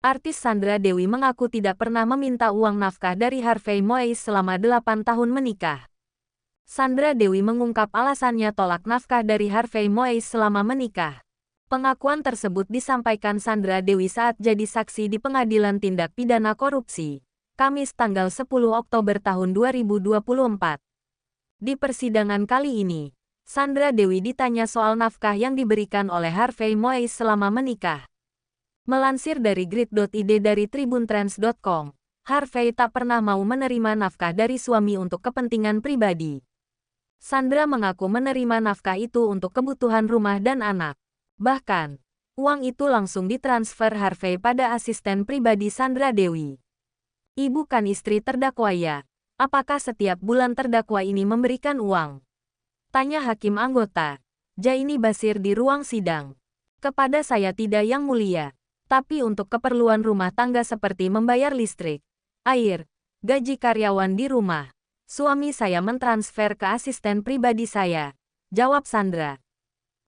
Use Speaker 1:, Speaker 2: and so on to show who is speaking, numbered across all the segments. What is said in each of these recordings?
Speaker 1: Artis Sandra Dewi mengaku tidak pernah meminta uang nafkah dari Harvey Moise selama 8 tahun menikah. Sandra Dewi mengungkap alasannya tolak nafkah dari Harvey Moise selama menikah. Pengakuan tersebut disampaikan Sandra Dewi saat jadi saksi di Pengadilan Tindak Pidana Korupsi, Kamis tanggal 10 Oktober tahun 2024. Di persidangan kali ini, Sandra Dewi ditanya soal nafkah yang diberikan oleh Harvey Moise selama menikah. Melansir dari grid.id dari tribuntrans.com, Harvey tak pernah mau menerima nafkah dari suami untuk kepentingan pribadi. Sandra mengaku menerima nafkah itu untuk kebutuhan rumah dan anak. Bahkan, uang itu langsung ditransfer Harvey pada asisten pribadi Sandra Dewi. Ibu kan istri terdakwa ya? Apakah setiap bulan terdakwa ini memberikan uang? Tanya hakim anggota Jaini Basir di ruang sidang. Kepada saya tidak, yang mulia. Tapi untuk keperluan rumah tangga seperti membayar listrik, air, gaji karyawan di rumah, suami saya mentransfer ke asisten pribadi saya, jawab Sandra.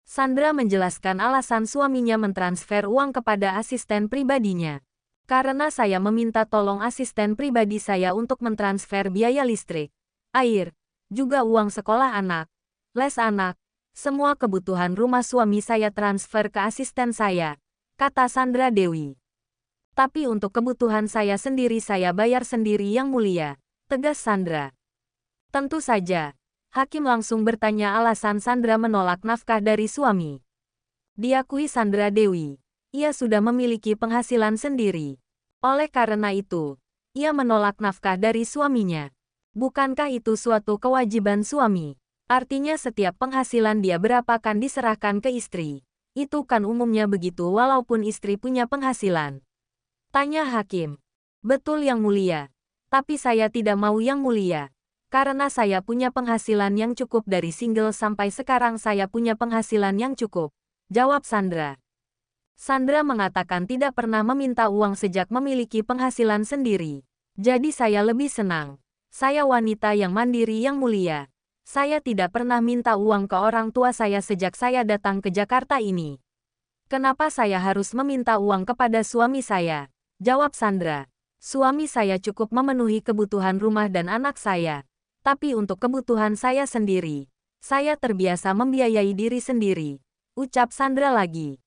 Speaker 1: Sandra menjelaskan alasan suaminya mentransfer uang kepada asisten pribadinya. Karena saya meminta tolong asisten pribadi saya untuk mentransfer biaya listrik, air, juga uang sekolah anak, les anak, semua kebutuhan rumah suami saya transfer ke asisten saya, kata Sandra Dewi. Tapi untuk kebutuhan saya sendiri saya bayar sendiri, yang mulia, tegas Sandra. Tentu saja, hakim langsung bertanya alasan Sandra menolak nafkah dari suami. Diakui Sandra Dewi, ia sudah memiliki penghasilan sendiri. Oleh karena itu, ia menolak nafkah dari suaminya. Bukankah itu suatu kewajiban suami? Artinya setiap penghasilan dia berapa kan diserahkan ke istri. Itu kan umumnya begitu walaupun istri punya penghasilan. Tanya hakim. Betul, yang mulia. Tapi saya tidak mau, yang mulia. Karena saya punya penghasilan yang cukup dari single sampai sekarang saya punya penghasilan yang cukup, jawab Sandra. Sandra mengatakan tidak pernah meminta uang sejak memiliki penghasilan sendiri. Jadi saya lebih senang. Saya wanita yang mandiri, yang mulia. Saya tidak pernah minta uang ke orang tua saya sejak saya datang ke Jakarta ini. Kenapa saya harus meminta uang kepada suami saya? Jawab Sandra. Suami saya cukup memenuhi kebutuhan rumah dan anak saya. Tapi untuk kebutuhan saya sendiri, saya terbiasa membiayai diri sendiri, ucap Sandra lagi.